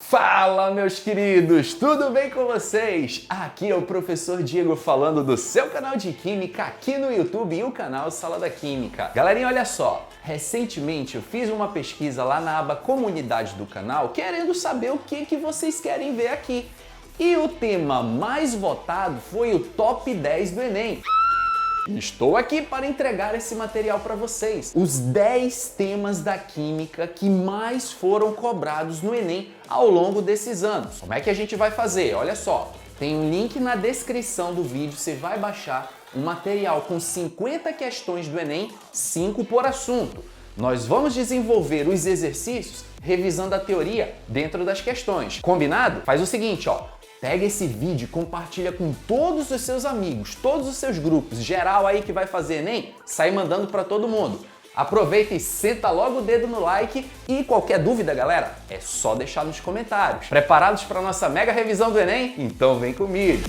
Fala, meus queridos! Tudo bem com vocês? Aqui é o professor Diego falando do seu canal de Química aqui no YouTube e o canal Sala da Química. Galerinha, olha só, recentemente eu fiz uma pesquisa lá na aba Comunidade do canal querendo saber o que vocês querem ver aqui. E o tema mais votado foi o Top 10 do Enem. Estou aqui para entregar esse material para vocês. Os 10 temas da Química que mais foram cobrados no Enem ao longo desses anos. Como é que a gente vai fazer? Olha só, tem um link na descrição do vídeo, você vai baixar um material com 50 questões do Enem, 5 por assunto. Nós vamos desenvolver os exercícios revisando a teoria dentro das questões. Combinado? Faz o seguinte, ó. Pega esse vídeo e compartilha com todos os seus amigos, todos os seus grupos, geral aí que vai fazer Enem, sai mandando para todo mundo. Aproveita e senta logo o dedo no like e qualquer dúvida, galera, é só deixar nos comentários. Preparados para nossa mega revisão do Enem? Então vem comigo!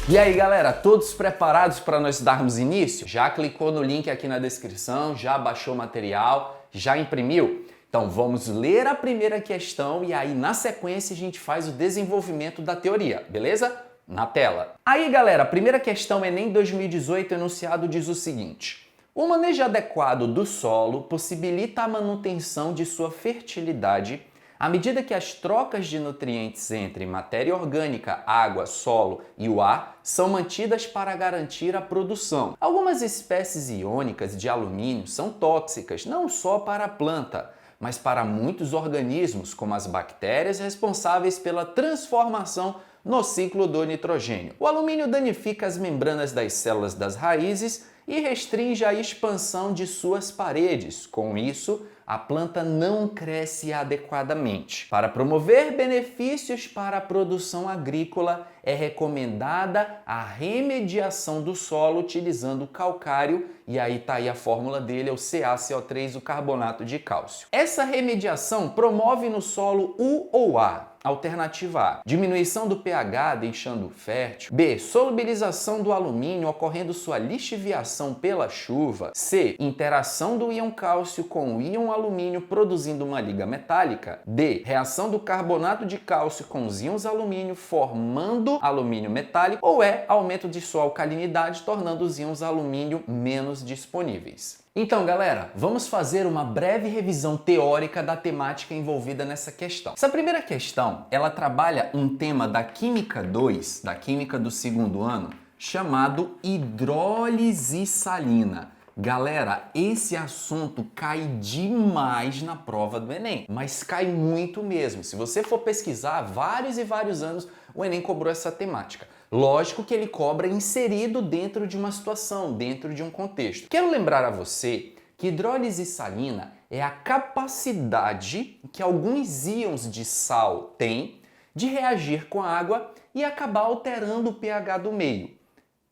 E aí, galera, todos preparados para nós darmos início? Já clicou no link aqui na descrição, já baixou o material, já imprimiu? Então vamos ler a primeira questão e aí na sequência a gente faz o desenvolvimento da teoria, beleza? Na tela. Aí galera, a primeira questão Enem 2018 enunciado diz o seguinte: o manejo adequado do solo possibilita a manutenção de sua fertilidade à medida que as trocas de nutrientes entre matéria orgânica, água, solo e o ar são mantidas para garantir a produção. Algumas espécies iônicas de alumínio são tóxicas não só para a planta, mas para muitos organismos, como as bactérias responsáveis pela transformação no ciclo do nitrogênio. O alumínio danifica as membranas das células das raízes e restringe a expansão de suas paredes. Com isso, a planta não cresce adequadamente. Para promover benefícios para a produção agrícola, é recomendada a remediação do solo utilizando calcário, e aí tá aí a fórmula dele, é o CaCO3, o carbonato de cálcio. Essa remediação promove no solo U ou A. Alternativa A, diminuição do pH deixando fértil. B, solubilização do alumínio ocorrendo sua lixiviação pela chuva. C, interação do íon cálcio com o íon alumínio produzindo uma liga metálica. D, reação do carbonato de cálcio com os íons alumínio formando alumínio metálico. Ou E, aumento de sua alcalinidade tornando os íons alumínio menos disponíveis. Então, galera, vamos fazer uma breve revisão teórica da temática envolvida nessa questão. Essa primeira questão, ela trabalha um tema da Química 2, da Química do segundo ano, chamado hidrólise salina. Galera, esse assunto cai demais na prova do Enem, mas cai muito mesmo. Se você for pesquisar, vários e vários anos o Enem cobrou essa temática. Lógico que ele cobra inserido dentro de uma situação, dentro de um contexto. Quero lembrar a você que hidrólise salina é a capacidade que alguns íons de sal têm de reagir com a água e acabar alterando o pH do meio.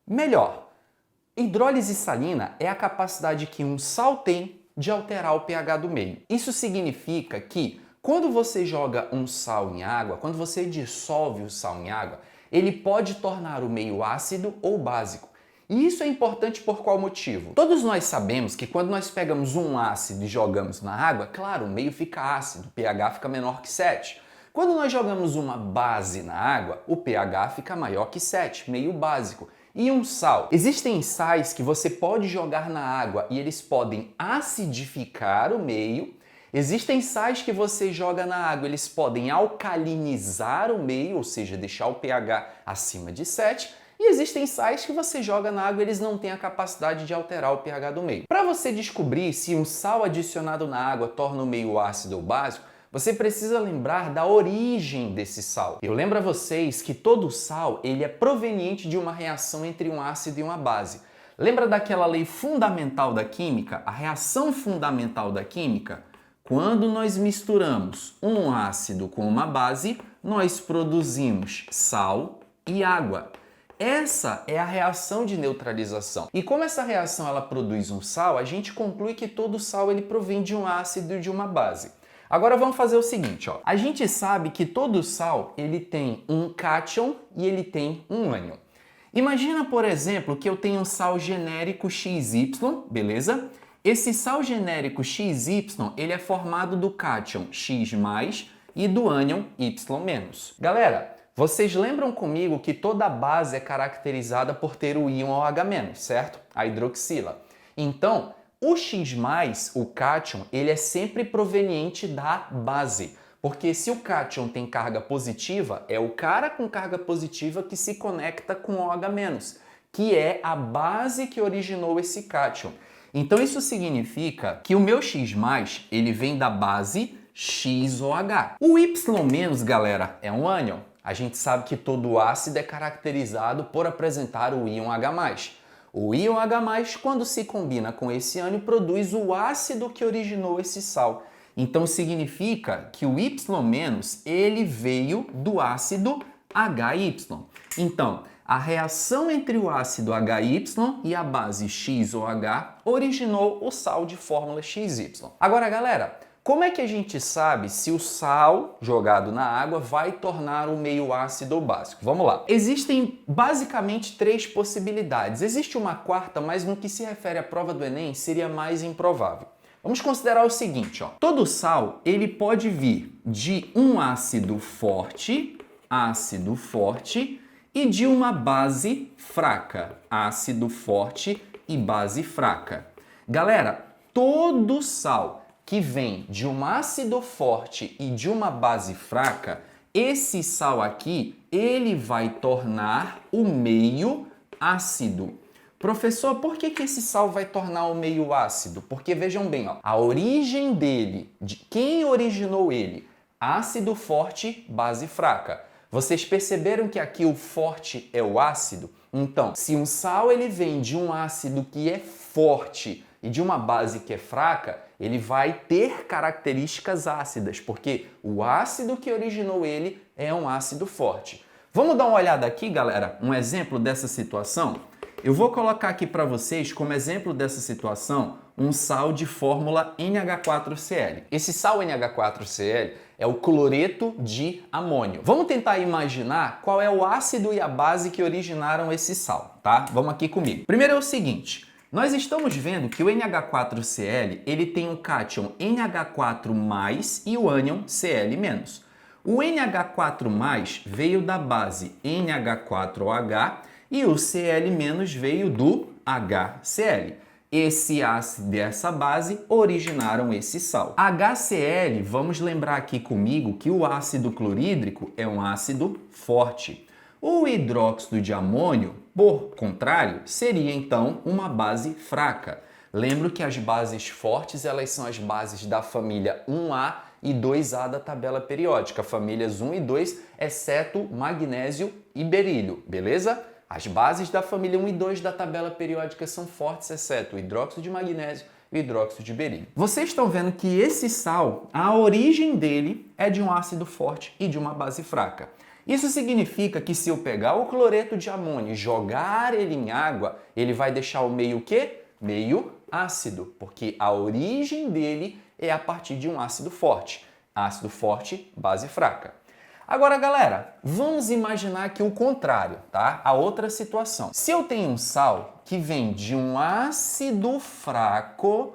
Melhor, hidrólise salina é a capacidade que um sal tem de alterar o pH do meio. Isso significa que quando você joga um sal em água, quando você dissolve o sal em água, ele pode tornar o meio ácido ou básico. E isso é importante por qual motivo? Todos nós sabemos que quando nós pegamos um ácido e jogamos na água, claro, o meio fica ácido, o pH fica menor que 7. Quando nós jogamos uma base na água, o pH fica maior que 7, meio básico. E um sal? Existem sais que você pode jogar na água e eles podem acidificar o meio. Existem sais que você joga na água, eles podem alcalinizar o meio, ou seja, deixar o pH acima de 7. E existem sais que você joga na água e eles não têm a capacidade de alterar o pH do meio. Para você descobrir se um sal adicionado na água torna o meio ácido ou básico, você precisa lembrar da origem desse sal. Eu lembro a vocês que todo sal ele é proveniente de uma reação entre um ácido e uma base. Lembra daquela lei fundamental da química? A reação fundamental da química? Quando nós misturamos um ácido com uma base, nós produzimos sal e água. Essa é a reação de neutralização. E como essa reação ela produz um sal, a gente conclui que todo sal ele provém de um ácido e de uma base. Agora vamos fazer o seguinte, ó. A gente sabe que todo sal ele tem um cátion e ele tem um ânion. Imagina, por exemplo, que eu tenho um sal genérico XY, beleza? Esse sal genérico XY, ele é formado do cátion X+, e do ânion Y-. Galera, vocês lembram comigo que toda base é caracterizada por ter o íon OH-, certo? A hidroxila. Então, o X+, o cátion, ele é sempre proveniente da base. Porque se o cátion tem carga positiva, é o cara com carga positiva que se conecta com o OH-, que é a base que originou esse cátion. Então isso significa que o meu X+, ele vem da base XOH. O Y-, galera, é um ânion. A gente sabe que todo ácido é caracterizado por apresentar o íon H+. O íon H+, quando se combina com esse ânion, produz o ácido que originou esse sal. Então significa que o Y-, ele veio do ácido HY. Então, a reação entre o ácido HY e a base XOH originou o sal de fórmula XY. Agora, galera, como é que a gente sabe se o sal jogado na água vai tornar o meio ácido ou básico? Vamos lá. Existem basicamente 3 possibilidades. Existe uma quarta, mas no que se refere à prova do Enem seria mais improvável. Vamos considerar o seguinte, ó. Todo sal, ele pode vir de um ácido forte, e de uma base fraca, ácido forte e base fraca. Galera, todo sal que vem de um ácido forte e de uma base fraca, esse sal aqui, ele vai tornar o meio ácido. Professor, por que esse sal vai tornar o meio ácido? Porque vejam bem, ó, a origem dele, de quem originou ele, ácido forte, base fraca. Vocês perceberam que aqui o forte é o ácido? Então, se um sal ele vem de um ácido que é forte e de uma base que é fraca, ele vai ter características ácidas, porque o ácido que originou ele é um ácido forte. Vamos dar uma olhada aqui, galera, um exemplo dessa situação? Eu vou colocar aqui para vocês, como exemplo dessa situação, um sal de fórmula NH4Cl. Esse sal NH4Cl é o cloreto de amônio. Vamos tentar imaginar qual é o ácido e a base que originaram esse sal, tá? Vamos aqui comigo. Primeiro é o seguinte, nós estamos vendo que o NH4Cl, ele tem o cátion NH4+, e o ânion Cl-. O NH4+ veio da base NH4OH e o Cl- veio do HCl. Esse ácido e essa base originaram esse sal. HCl, vamos lembrar aqui comigo que o ácido clorídrico é um ácido forte. O hidróxido de amônio, por contrário, seria então uma base fraca. Lembro que as bases fortes, elas são as bases da família 1A e 2A da tabela periódica, famílias 1 e 2, exceto magnésio e berílio, beleza? As bases da família 1 e 2 da tabela periódica são fortes, exceto o hidróxido de magnésio e o hidróxido de berílio. Vocês estão vendo que esse sal, a origem dele é de um ácido forte e de uma base fraca. Isso significa que se eu pegar o cloreto de amônio e jogar ele em água, ele vai deixar o meio o quê? Meio ácido, porque a origem dele é a partir de um ácido forte. Ácido forte, base fraca. Agora, galera, vamos imaginar aqui o contrário, tá? A outra situação. Se eu tenho um sal que vem de um ácido fraco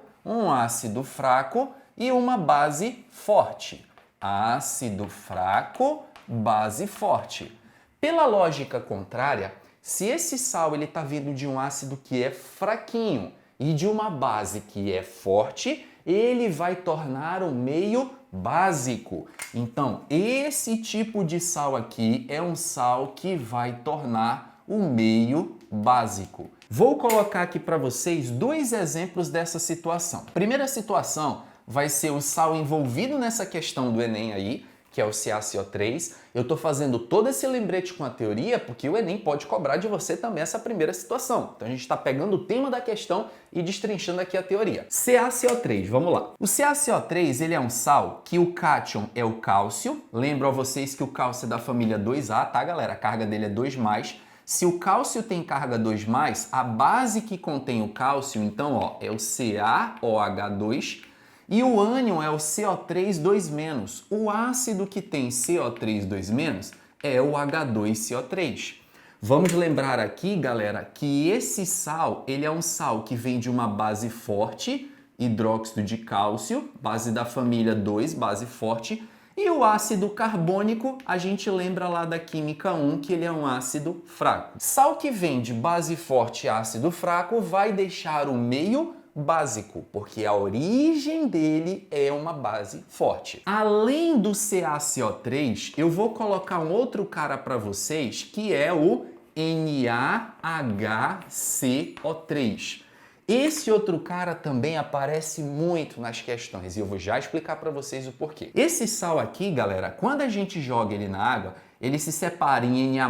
e uma base forte. Ácido fraco, base forte. Pela lógica contrária, se esse sal ele está vindo de um ácido que é fraquinho e de uma base que é forte, ele vai tornar o meio básico. Então, esse tipo de sal aqui é um sal que vai tornar o meio básico. Vou colocar aqui para vocês 2 exemplos dessa situação. A primeira situação vai ser o sal envolvido nessa questão do Enem aí, que é o CaCO3. Eu estou fazendo todo esse lembrete com a teoria porque o Enem pode cobrar de você também essa primeira situação. Então a gente está pegando o tema da questão e destrinchando aqui a teoria. CaCO3, vamos lá. O CaCO3 ele é um sal que o cátion é o cálcio. Lembro a vocês que o cálcio é da família 2A, tá, galera? A carga dele é 2+. Se o cálcio tem carga 2+, a base que contém o cálcio, então, ó, é o CaOH2. E o ânion é o CO3 2-. O ácido que tem CO3 2- é o H2CO3. Vamos lembrar aqui, galera, que esse sal, ele é um sal que vem de uma base forte hidróxido de cálcio, base da família 2, base forte. E o ácido carbônico, a gente lembra lá da química 1 que ele é um ácido fraco. Sal que vem de base forte e ácido fraco vai deixar o meio básico, porque a origem dele é uma base forte. Além do CaCO3, eu vou colocar um outro cara para vocês, que é o NaHCO3. Esse outro cara também aparece muito nas questões e eu vou já explicar para vocês o porquê. Esse sal aqui, galera, quando a gente joga ele na água, ele se separa em Na+,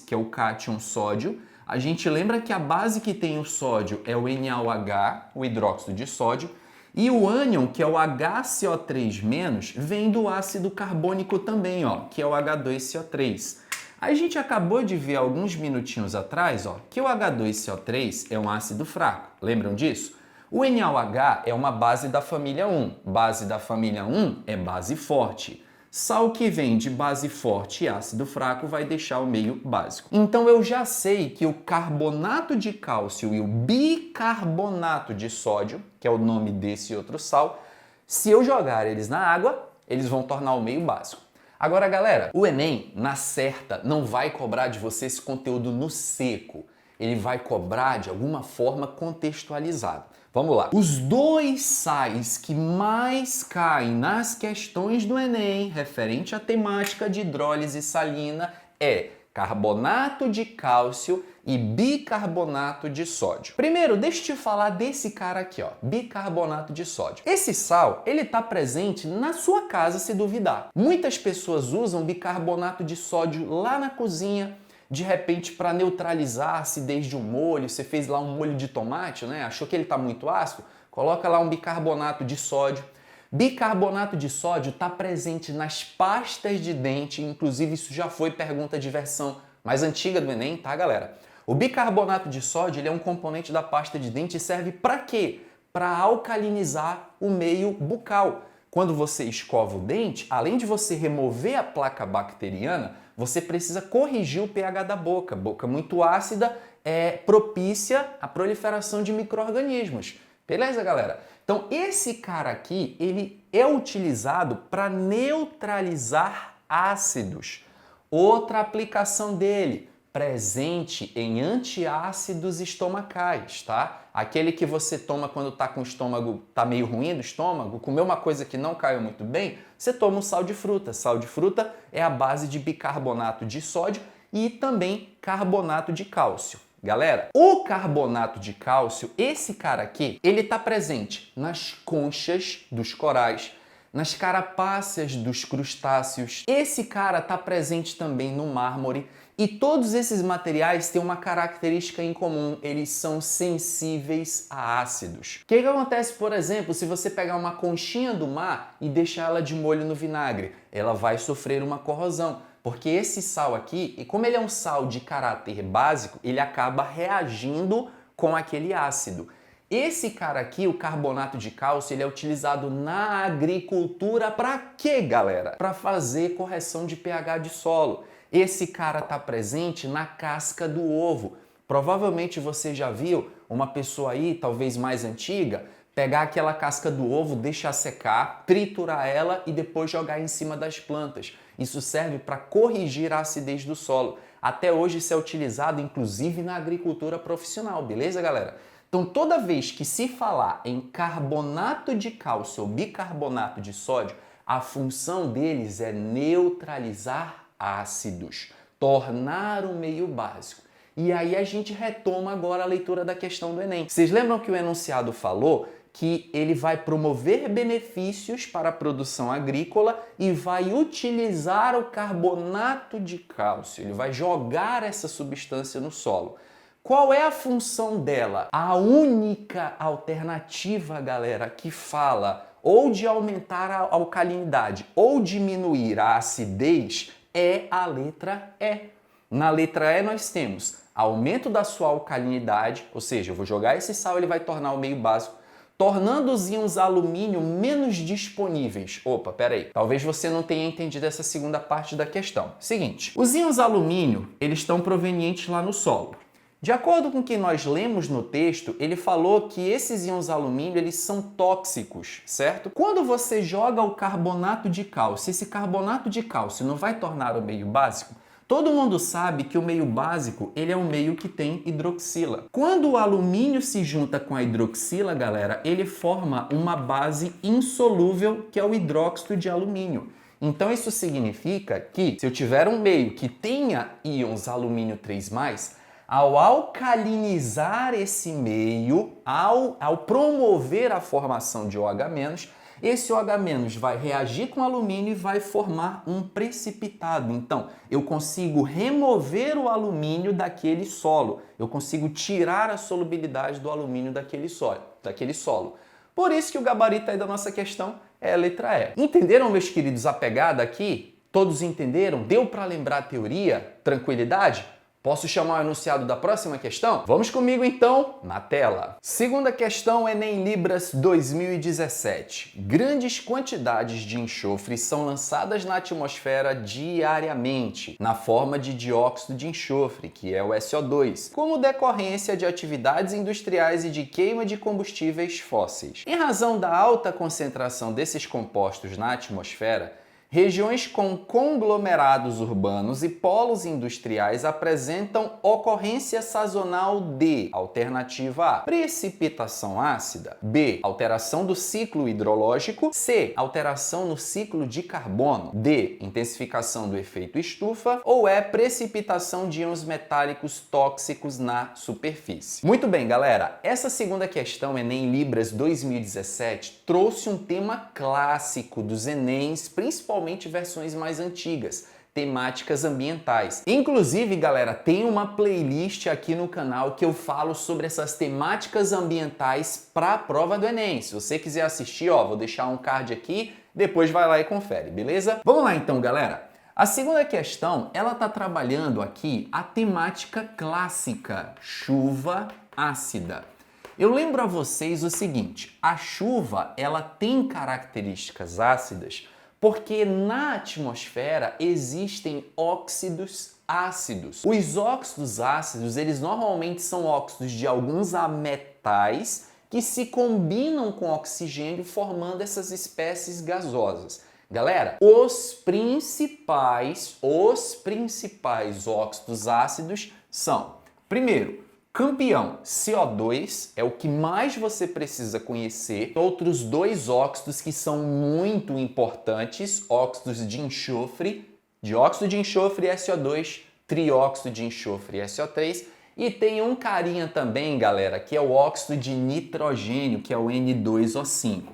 que é o cátion sódio. A gente lembra que a base que tem o sódio é o NaOH, o hidróxido de sódio, e o ânion, que é o HCO3-, vem do ácido carbônico também, ó, que é o H2CO3. A gente acabou de ver alguns minutinhos atrás, ó, que o H2CO3 é um ácido fraco. Lembram disso? O NaOH é uma base da família 1. Base da família 1 é base forte. Sal que vem de base forte e ácido fraco vai deixar o meio básico. Então eu já sei que o carbonato de cálcio e o bicarbonato de sódio, que é o nome desse outro sal, se eu jogar eles na água, eles vão tornar o meio básico. Agora, galera, o Enem, na certa, não vai cobrar de você esse conteúdo no seco. Ele vai cobrar de alguma forma contextualizado. Vamos lá. Os dois sais que mais caem nas questões do Enem referente à temática de hidrólise salina é carbonato de cálcio e bicarbonato de sódio. Primeiro, deixa eu te falar desse cara aqui, ó, bicarbonato de sódio. Esse sal, ele tá presente na sua casa, se duvidar. Muitas pessoas usam bicarbonato de sódio lá na cozinha, de repente para neutralizar a acidez de um molho. Você fez lá um molho de tomate, né? Achou que ele tá muito ácido? Coloca lá um bicarbonato de sódio. Bicarbonato de sódio está presente nas pastas de dente, inclusive isso já foi pergunta de versão mais antiga do Enem, tá, galera? O bicarbonato de sódio ele é um componente da pasta de dente e serve para quê? Para alcalinizar o meio bucal. Quando você escova o dente, além de você remover a placa bacteriana, você precisa corrigir o pH da boca. Boca muito ácida é propícia à proliferação de micro-organismos. Beleza, galera? Então, esse cara aqui, ele é utilizado para neutralizar ácidos. Outra aplicação dele, presente em antiácidos estomacais, tá? Aquele que você toma quando tá com o estômago, tá meio ruim do estômago, comeu uma coisa que não caiu muito bem, você toma um sal de fruta. Sal de fruta é a base de bicarbonato de sódio e também carbonato de cálcio. Galera, o carbonato de cálcio, esse cara aqui, ele está presente nas conchas dos corais, nas carapáceas dos crustáceos. Esse cara está presente também no mármore e todos esses materiais têm uma característica em comum, eles são sensíveis a ácidos. O que acontece, por exemplo, se você pegar uma conchinha do mar e deixar ela de molho no vinagre? Ela vai sofrer uma corrosão. Porque esse sal aqui, e como ele é um sal de caráter básico, ele acaba reagindo com aquele ácido. Esse cara aqui, o carbonato de cálcio, ele é utilizado na agricultura para quê, galera? Para fazer correção de pH de solo. Esse cara está presente na casca do ovo. Provavelmente você já viu uma pessoa aí, talvez mais antiga, pegar aquela casca do ovo, deixar secar, triturar ela e depois jogar em cima das plantas. Isso serve para corrigir a acidez do solo. Até hoje isso é utilizado inclusive na agricultura profissional, beleza, galera? Então toda vez que se falar em carbonato de cálcio ou bicarbonato de sódio, a função deles é neutralizar ácidos, tornar o meio básico. E aí a gente retoma agora a leitura da questão do Enem. Vocês lembram que o enunciado falou que ele vai promover benefícios para a produção agrícola e vai utilizar o carbonato de cálcio. Ele vai jogar essa substância no solo. Qual é a função dela? A única alternativa, galera, que fala ou de aumentar a alcalinidade ou diminuir a acidez é a letra E. Na letra E nós temos aumento da sua alcalinidade, ou seja, eu vou jogar esse sal, ele vai tornar o meio básico, tornando os íons alumínio menos disponíveis. Opa, peraí, talvez você não tenha entendido essa segunda parte da questão. Seguinte, os íons alumínio, eles estão provenientes lá no solo. De acordo com o que nós lemos no texto, ele falou que esses íons alumínio eles são tóxicos, certo? Quando você joga o carbonato de cálcio, esse carbonato de cálcio não vai tornar o meio básico? Todo mundo sabe que o meio básico ele é um meio que tem hidroxila. Quando o alumínio se junta com a hidroxila, galera, ele forma uma base insolúvel que é o hidróxido de alumínio. Então isso significa que se eu tiver um meio que tenha íons alumínio 3+, ao alcalinizar esse meio, ao promover a formação de OH-, esse OH- vai reagir com alumínio e vai formar um precipitado. Então, eu consigo remover o alumínio daquele solo. Eu consigo tirar a solubilidade do alumínio daquele solo. Por isso que o gabarito aí da nossa questão é a letra E. Entenderam, meus queridos, a pegada aqui? Todos entenderam? Deu para lembrar a teoria? Tranquilidade? Posso chamar o enunciado da próxima questão? Vamos comigo então na tela. Segunda questão, Enem Libras 2017. Grandes quantidades de enxofre são lançadas na atmosfera diariamente, na forma de dióxido de enxofre, que é o SO2, como decorrência de atividades industriais e de queima de combustíveis fósseis. Em razão da alta concentração desses compostos na atmosfera, regiões com conglomerados urbanos e polos industriais apresentam ocorrência sazonal de alternativa A, precipitação ácida, B, alteração do ciclo hidrológico, C, alteração no ciclo de carbono, D, intensificação do efeito estufa ou E, precipitação de íons metálicos tóxicos na superfície. Muito bem, galera, essa segunda questão, Enem Libras 2017, trouxe um tema clássico dos Enems, principalmente versões mais antigas, temáticas ambientais. Inclusive, galera, tem uma playlist aqui no canal que eu falo sobre essas temáticas ambientais para a prova do Enem. Se você quiser assistir, ó, vou deixar um card aqui, depois vai lá e confere, beleza? Vamos lá então, galera. A segunda questão, ela tá trabalhando aqui a temática clássica, chuva ácida. Eu lembro a vocês o seguinte, a chuva, ela tem características ácidas porque na atmosfera existem óxidos ácidos. Os óxidos ácidos, eles normalmente são óxidos de alguns ametais que se combinam com oxigênio formando essas espécies gasosas. Galera, os principais óxidos ácidos são, primeiro, campeão, CO2 é o que mais você precisa conhecer. Outros dois óxidos que são muito importantes, óxidos de enxofre, dióxido de enxofre SO2, trióxido de enxofre SO3. E tem um carinha também, galera, que é o óxido de nitrogênio, que é o N2O5.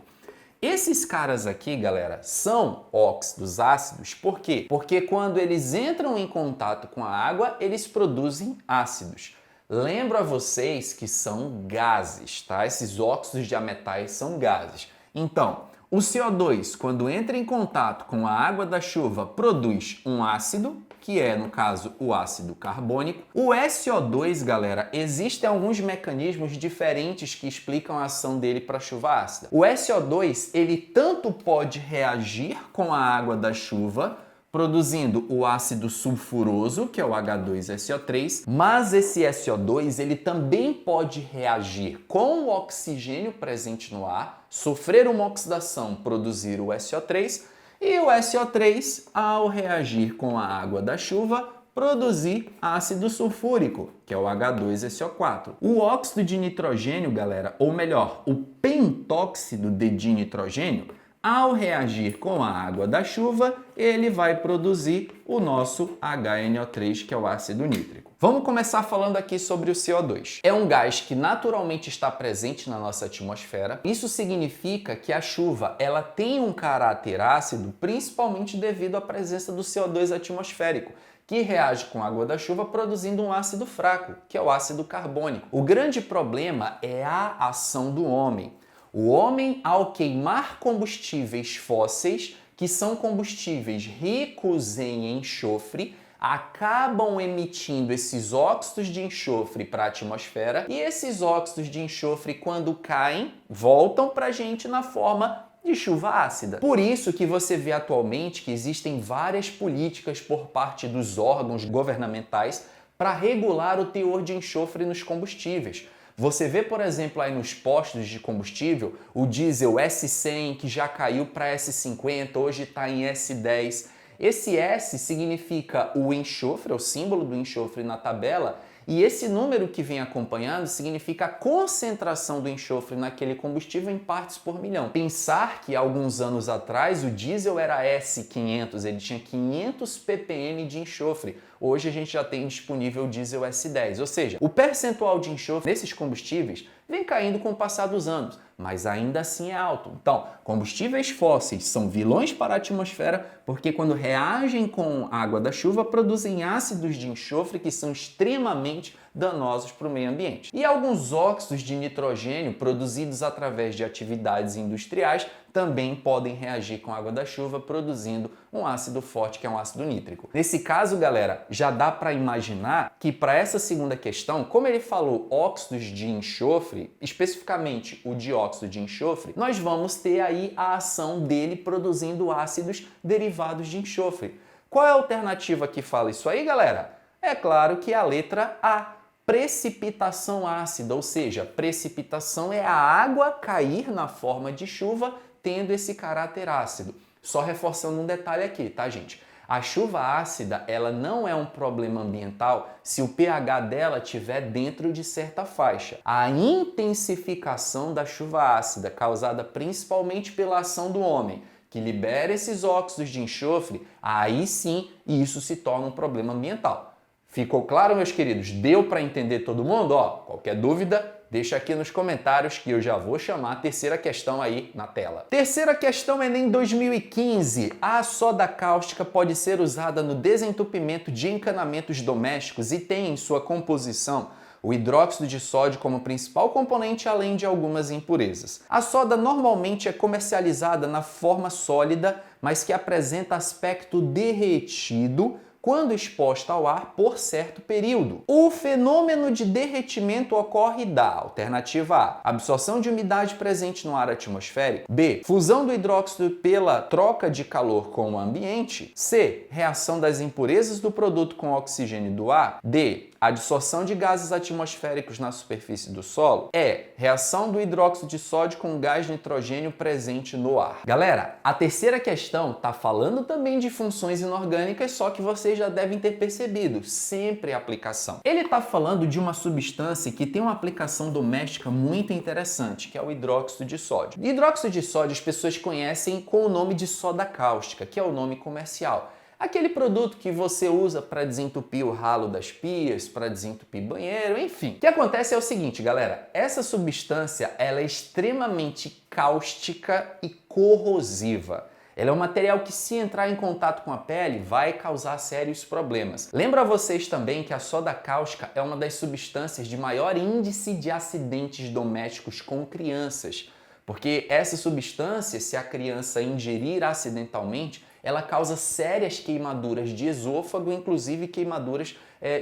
Esses caras aqui, galera, são óxidos ácidos, por quê? Porque quando eles entram em contato com a água, eles produzem ácidos. Lembro a vocês que são gases, tá? Esses óxidos de ametais são gases. Então, o CO2, quando entra em contato com a água da chuva, produz um ácido, que é, no caso, o ácido carbônico. O SO2, galera, existem alguns mecanismos diferentes que explicam a ação dele para a chuva ácida. O SO2, ele tanto pode reagir com a água da chuva, produzindo o ácido sulfuroso, que é o H2SO3, mas esse SO2 ele também pode reagir com o oxigênio presente no ar, sofrer uma oxidação, produzir o SO3, e o SO3, ao reagir com a água da chuva, produzir ácido sulfúrico, que é o H2SO4. O óxido de nitrogênio, galera, ou melhor, o pentóxido de dinitrogênio, ao reagir com a água da chuva, ele vai produzir o nosso HNO3, que é o ácido nítrico. Vamos começar falando aqui sobre o CO2. É um gás que naturalmente está presente na nossa atmosfera. Isso significa que a chuva ela tem um caráter ácido, principalmente devido à presença do CO2 atmosférico, que reage com a água da chuva produzindo um ácido fraco, que é o ácido carbônico. O grande problema é a ação do homem. O homem, ao queimar combustíveis fósseis, que são combustíveis ricos em enxofre, acabam emitindo esses óxidos de enxofre para a atmosfera e esses óxidos de enxofre, quando caem, voltam para a gente na forma de chuva ácida. Por isso que você vê atualmente que existem várias políticas por parte dos órgãos governamentais para regular o teor de enxofre nos combustíveis. Você vê, por exemplo, aí nos postos de combustível, o diesel S100 que já caiu para S50, hoje está em S10. Esse S significa o enxofre, é o símbolo do enxofre na tabela, e esse número que vem acompanhando significa a concentração do enxofre naquele combustível em partes por milhão. Pensar que alguns anos atrás o diesel era S500, ele tinha 500 ppm de enxofre. Hoje a gente já tem disponível o diesel S10, ou seja, o percentual de enxofre nesses combustíveis vem caindo com o passar dos anos, mas ainda assim é alto. Então, combustíveis fósseis são vilões para a atmosfera porque quando reagem com a água da chuva produzem ácidos de enxofre que são extremamente danosos para o meio ambiente. E alguns óxidos de nitrogênio produzidos através de atividades industriais também podem reagir com a água da chuva, produzindo um ácido forte, que é um ácido nítrico. Nesse caso, galera, já dá para imaginar que para essa segunda questão, como ele falou óxidos de enxofre, especificamente o dióxido de enxofre, nós vamos ter aí a ação dele produzindo ácidos derivados de enxofre. Qual é a alternativa que fala isso aí, galera? É claro que é a letra A. Precipitação ácida, ou seja, precipitação é a água cair na forma de chuva tendo esse caráter ácido. Só reforçando um detalhe aqui, tá, gente? A chuva ácida, ela não é um problema ambiental se o pH dela estiver dentro de certa faixa. A intensificação da chuva ácida, causada principalmente pela ação do homem, que libera esses óxidos de enxofre, aí sim isso se torna um problema ambiental. Ficou claro, meus queridos? Deu para entender todo mundo? Ó, qualquer dúvida, deixa aqui nos comentários que eu já vou chamar a terceira questão aí na tela. Terceira questão, Enem 2015. A soda cáustica pode ser usada no desentupimento de encanamentos domésticos e tem em sua composição o hidróxido de sódio como principal componente, além de algumas impurezas. A soda normalmente é comercializada na forma sólida, mas que apresenta aspecto derretido quando exposta ao ar por certo período. O fenômeno de derretimento ocorre da alternativa A, absorção de umidade presente no ar atmosférico, B, fusão do hidróxido pela troca de calor com o ambiente, C, reação das impurezas do produto com o oxigênio do ar, D, adsorção de gases atmosféricos na superfície do solo, E, reação do hidróxido de sódio com gás nitrogênio presente no ar. Galera, a terceira questão está falando também de funções inorgânicas, só que vocês já devem ter percebido, sempre a aplicação. Ele está falando de uma substância que tem uma aplicação doméstica muito interessante, que é o hidróxido de sódio. Hidróxido de sódio as pessoas conhecem com o nome de soda cáustica, que é o nome comercial. Aquele produto que você usa para desentupir o ralo das pias, para desentupir banheiro, enfim. O que acontece é o seguinte, galera, essa substância ela é extremamente cáustica e corrosiva. Ela é um material que, se entrar em contato com a pele, vai causar sérios problemas. Lembro a vocês também que a soda cáustica é uma das substâncias de maior índice de acidentes domésticos com crianças, porque essa substância, se a criança ingerir acidentalmente, ela causa sérias queimaduras de esôfago, inclusive queimaduras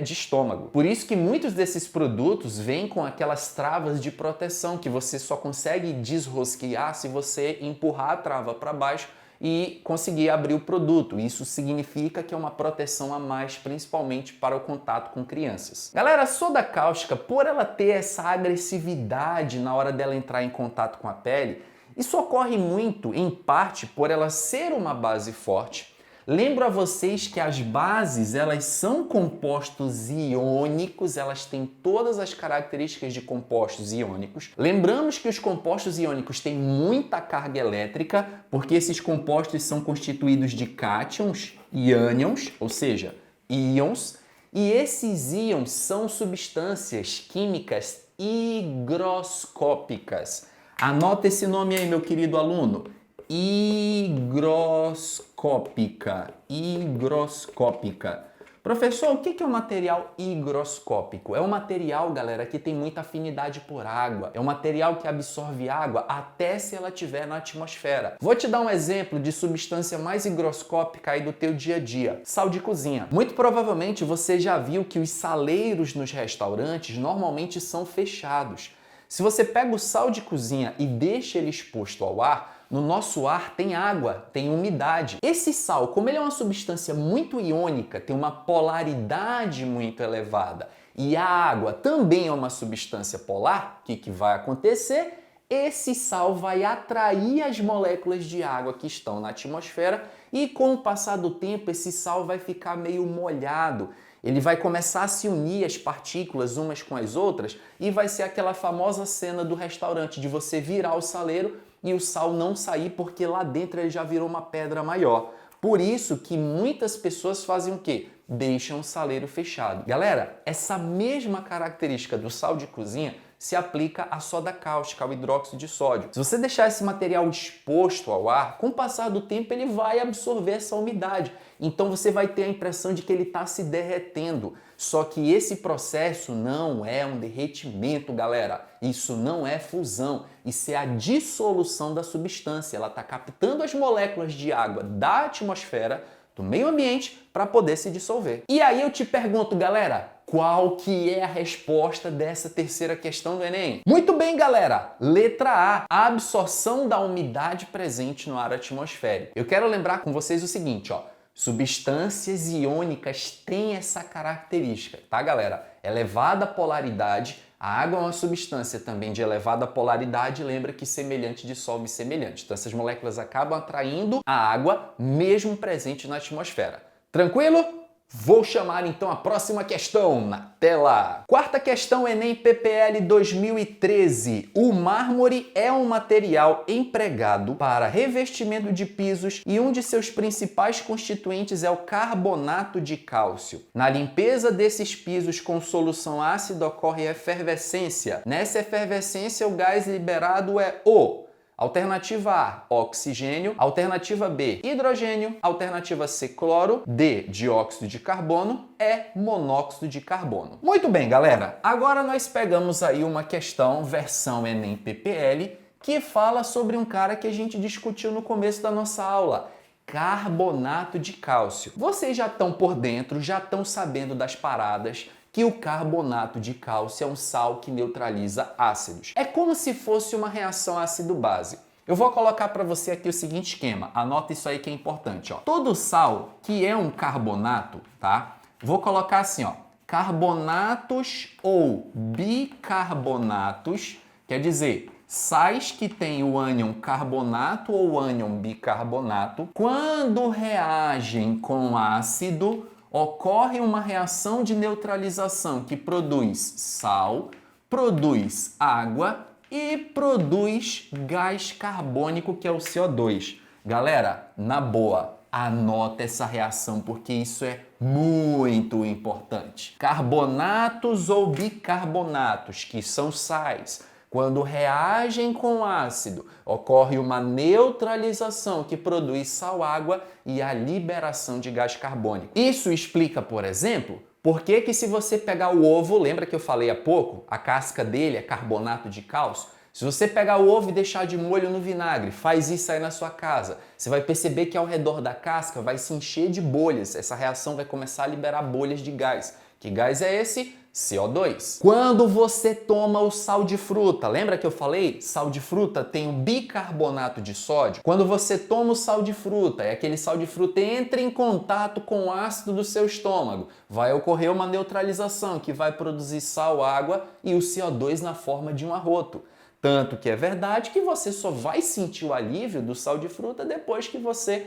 de estômago. Por isso que muitos desses produtos vêm com aquelas travas de proteção que você só consegue desrosquear se você empurrar a trava para baixo e conseguir abrir o produto. Isso significa que é uma proteção a mais, principalmente para o contato com crianças. Galera, a soda cáustica, por ela ter essa agressividade na hora dela entrar em contato com a pele, isso ocorre muito, em parte, por ela ser uma base forte. Lembro a vocês que as bases, elas são compostos iônicos, elas têm todas as características de compostos iônicos. Lembramos que os compostos iônicos têm muita carga elétrica, porque esses compostos são constituídos de cátions e ânions, ou seja, íons, e esses íons são substâncias químicas higroscópicas. Anota esse nome aí, meu querido aluno. Higroscópica. Higroscópica. Professor, o que é um material higroscópico? É um material, galera, que tem muita afinidade por água. É um material que absorve água até se ela estiver na atmosfera. Vou te dar um exemplo de substância mais higroscópica aí do teu dia a dia. Sal de cozinha. Muito provavelmente você já viu que os saleiros nos restaurantes normalmente são fechados. Se você pega o sal de cozinha e deixa ele exposto ao ar, No nosso ar tem água, tem umidade. Esse sal, como ele é uma substância muito iônica, tem uma polaridade muito elevada, e a água também é uma substância polar, o que vai acontecer? Esse sal vai atrair as moléculas de água que estão na atmosfera e com o passar do tempo esse sal vai ficar meio molhado. Ele vai começar a se unir as partículas umas com as outras e vai ser aquela famosa cena do restaurante de você virar o saleiro e o sal não sair porque lá dentro ele já virou uma pedra maior. Por isso que muitas pessoas fazem o quê? Deixam o saleiro fechado. Galera, essa mesma característica do sal de cozinha se aplica à soda cáustica, ao hidróxido de sódio. Se você deixar esse material exposto ao ar, com o passar do tempo ele vai absorver essa umidade. Então você vai ter a impressão de que ele está se derretendo. Só que esse processo não é um derretimento, galera. Isso não é fusão. Isso é a dissolução da substância. Ela está captando as moléculas de água da atmosfera, do meio ambiente, para poder se dissolver. E aí eu te pergunto, galera, qual que é a resposta dessa terceira questão do Enem? Muito bem, galera! Letra A, a absorção da umidade presente no ar atmosférico. Eu quero lembrar com vocês o seguinte, ó. Substâncias iônicas têm essa característica, tá, galera? Elevada polaridade. A água é uma substância também de elevada polaridade, lembra que semelhante dissolve semelhante. Então essas moléculas acabam atraindo a água mesmo presente na atmosfera. Tranquilo? Vou chamar então a próxima questão na tela. Quarta questão, Enem PPL 2013. O mármore é um material empregado para revestimento de pisos e um de seus principais constituintes é o carbonato de cálcio. Na limpeza desses pisos com solução ácida ocorre efervescência. Nessa efervescência, o gás liberado é o alternativa A, oxigênio. Alternativa B, hidrogênio. Alternativa C, cloro. D, dióxido de carbono. E, monóxido de carbono. Muito bem, galera. Agora nós pegamos aí uma questão, versão Enem PPL, que fala sobre um cara que a gente discutiu no começo da nossa aula. Carbonato de cálcio. Vocês já estão por dentro, já estão sabendo das paradas, que o carbonato de cálcio é um sal que neutraliza ácidos. É como se fosse uma reação ácido-base. Eu vou colocar para você aqui o seguinte esquema, anota isso aí que é importante, ó. Todo sal que é um carbonato, tá? Vou colocar assim, ó, carbonatos ou bicarbonatos, quer dizer, sais que têm o ânion carbonato ou ânion bicarbonato, quando reagem com ácido, ocorre uma reação de neutralização que produz sal, produz água e produz gás carbônico, que é o CO2. Galera, na boa, anota essa reação porque isso é muito importante. Carbonatos ou bicarbonatos, que são sais, quando reagem com ácido, ocorre uma neutralização que produz sal, água e a liberação de gás carbônico. Isso explica, por exemplo, por que se você pegar o ovo, lembra que eu falei há pouco, a casca dele é carbonato de cálcio? Se você pegar o ovo e deixar de molho no vinagre, faz isso aí na sua casa, você vai perceber que ao redor da casca vai se encher de bolhas. Essa reação vai começar a liberar bolhas de gás. Que gás é esse? CO2. Quando você toma o sal de fruta, lembra que eu falei? Sal de fruta tem um bicarbonato de sódio. Quando você toma o sal de fruta, aquele sal de fruta entra em contato com o ácido do seu estômago, vai ocorrer uma neutralização que vai produzir sal, água e o CO2 na forma de um arroto. Tanto que é verdade que você só vai sentir o alívio do sal de fruta depois que você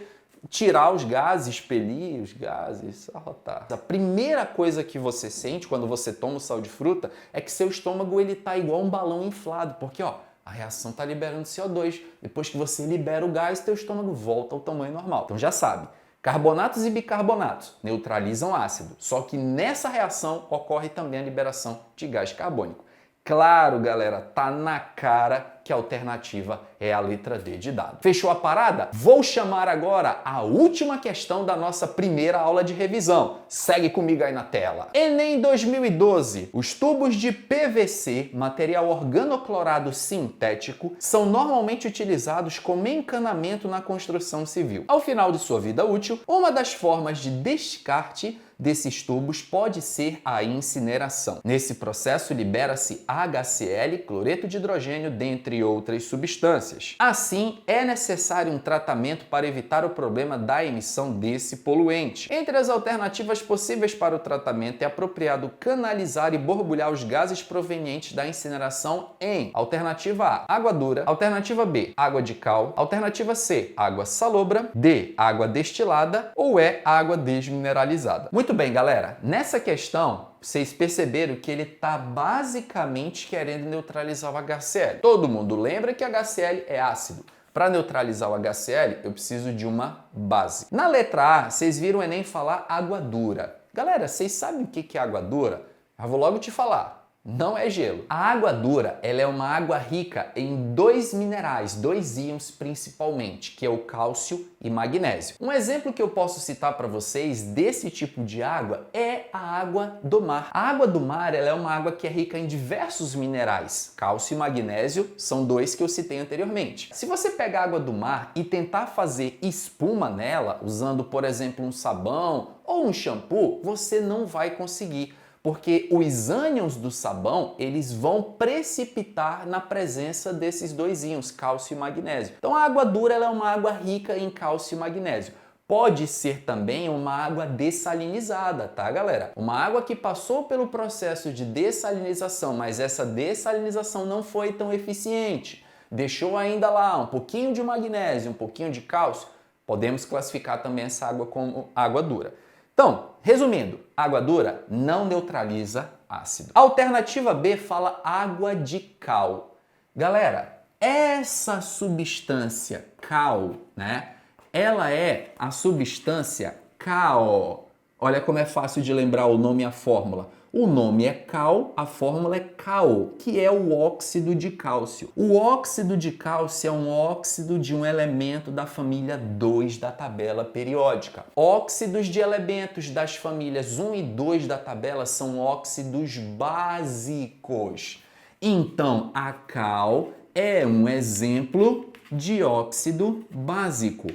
tirar os gases, expelir os gases, arrotar. A primeira coisa que você sente quando você toma o sal de fruta é que seu estômago ele tá igual um balão inflado, porque ó, a reação tá liberando CO2. Depois que você libera o gás, teu estômago volta ao tamanho normal. Então já sabe, carbonatos e bicarbonatos neutralizam ácido, só que nessa reação ocorre também a liberação de gás carbônico. Claro, galera, tá na cara que a alternativa é a letra D de dado. Fechou a parada? Vou chamar agora a última questão da nossa primeira aula de revisão. Segue comigo aí na tela. Enem 2012. Os tubos de PVC, material organoclorado sintético, são normalmente utilizados como encanamento na construção civil. Ao final de sua vida útil, uma das formas de descarte desses tubos pode ser a incineração. Nesse processo libera-se HCl, cloreto de hidrogênio, dentre entre outras substâncias. Assim, é necessário um tratamento para evitar o problema da emissão desse poluente. Entre as alternativas possíveis para o tratamento, é apropriado canalizar e borbulhar os gases provenientes da incineração em alternativa A, água dura, alternativa B, água de cal, alternativa C, água salobra, D, água destilada ou E, água desmineralizada. Muito bem, galera, nessa questão, vocês perceberam que ele está basicamente querendo neutralizar o HCl. Todo mundo lembra que HCl é ácido. Para neutralizar o HCl, eu preciso de uma base. Na letra A, vocês viram o Enem falar água dura. Galera, vocês sabem o que é água dura? Eu vou logo te falar. Não é gelo. A água dura, ela é uma água rica em dois minerais, dois íons principalmente, que é o cálcio e magnésio. Um exemplo que eu posso citar para vocês desse tipo de água é a água do mar. A água do mar, ela é uma água que é rica em diversos minerais. Cálcio e magnésio são dois que eu citei anteriormente. Se você pegar a água do mar e tentar fazer espuma nela, usando, por exemplo, um sabão ou um shampoo, você não vai conseguir. Porque os ânions do sabão, eles vão precipitar na presença desses dois íons, cálcio e magnésio. Então a água dura ela é uma água rica em cálcio e magnésio. Pode ser também uma água dessalinizada, tá, galera? Uma água que passou pelo processo de dessalinização, mas essa dessalinização não foi tão eficiente. Deixou ainda lá um pouquinho de magnésio, um pouquinho de cálcio. Podemos classificar também essa água como água dura. Então, resumindo, água dura não neutraliza ácido. A alternativa B fala água de cal. Galera, essa substância cal, né? Ela é a substância cal. Olha como é fácil de lembrar o nome e a fórmula. O nome é cal, a fórmula é cal, que é o óxido de cálcio. O óxido de cálcio é um óxido de um elemento da família 2 da tabela periódica. Óxidos de elementos das famílias 1 e 2 da tabela são óxidos básicos. Então, a cal é um exemplo de óxido básico.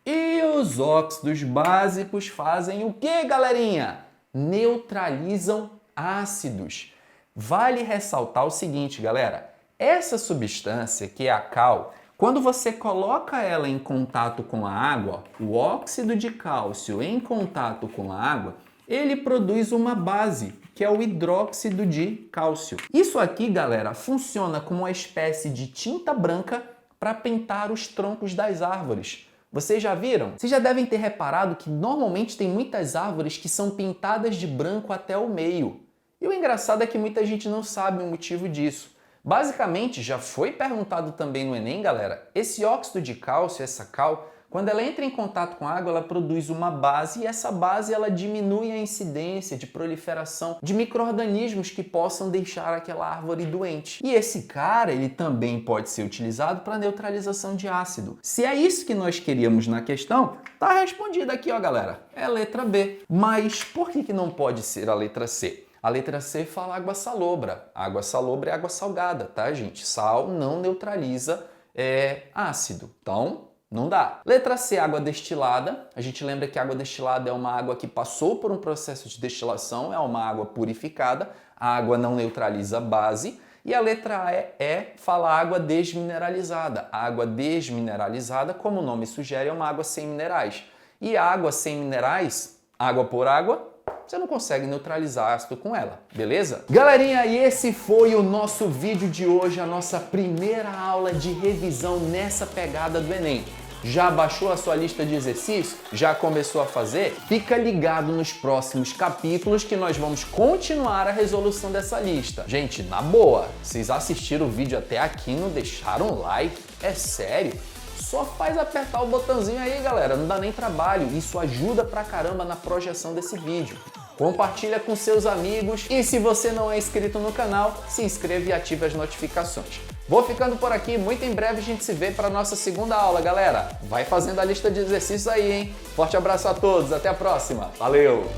E os óxidos básicos fazem o que, galerinha? Neutralizam ácidos. Vale ressaltar o seguinte, galera. Essa substância, que é a cal, quando você coloca ela em contato com a água, o óxido de cálcio em contato com a água, ele produz uma base, que é o hidróxido de cálcio. Isso aqui, galera, funciona como uma espécie de tinta branca para pintar os troncos das árvores. Vocês já viram? Vocês já devem ter reparado que normalmente tem muitas árvores que são pintadas de branco até o meio. E o engraçado é que muita gente não sabe o motivo disso. Basicamente, já foi perguntado também no Enem, galera, esse óxido de cálcio, essa cal, quando ela entra em contato com a água, ela produz uma base e essa base ela diminui a incidência de proliferação de micro-organismos que possam deixar aquela árvore doente. E esse cara, ele também pode ser utilizado para neutralização de ácido. Se é isso que nós queríamos na questão, tá respondido aqui, ó, galera. É a letra B. Mas por que não pode ser a letra C? A letra C fala água salobra. Água salobra é água salgada, tá, gente? Sal não neutraliza ácido. Então, não dá. Letra C, água destilada. A gente lembra que a água destilada é uma água que passou por um processo de destilação, é uma água purificada. A água não neutraliza a base. E a letra E fala água desmineralizada. A água desmineralizada, como o nome sugere, é uma água sem minerais. E a água sem minerais, água por água, você não consegue neutralizar ácido com ela, beleza? Galerinha, e esse foi o nosso vídeo de hoje, a nossa primeira aula de revisão nessa pegada do Enem. Já baixou a sua lista de exercícios? Já começou a fazer? Fica ligado nos próximos capítulos que nós vamos continuar a resolução dessa lista. Gente, na boa, vocês assistiram o vídeo até aqui e não deixaram like? É sério? Só faz apertar o botãozinho aí, galera, não dá nem trabalho. Isso ajuda pra caramba na projeção desse vídeo. Compartilha com seus amigos e se você não é inscrito no canal, se inscreva e ative as notificações. Vou ficando por aqui, muito em breve a gente se vê para a nossa segunda aula, galera. Vai fazendo a lista de exercícios aí, hein? Forte abraço a todos, até a próxima. Valeu!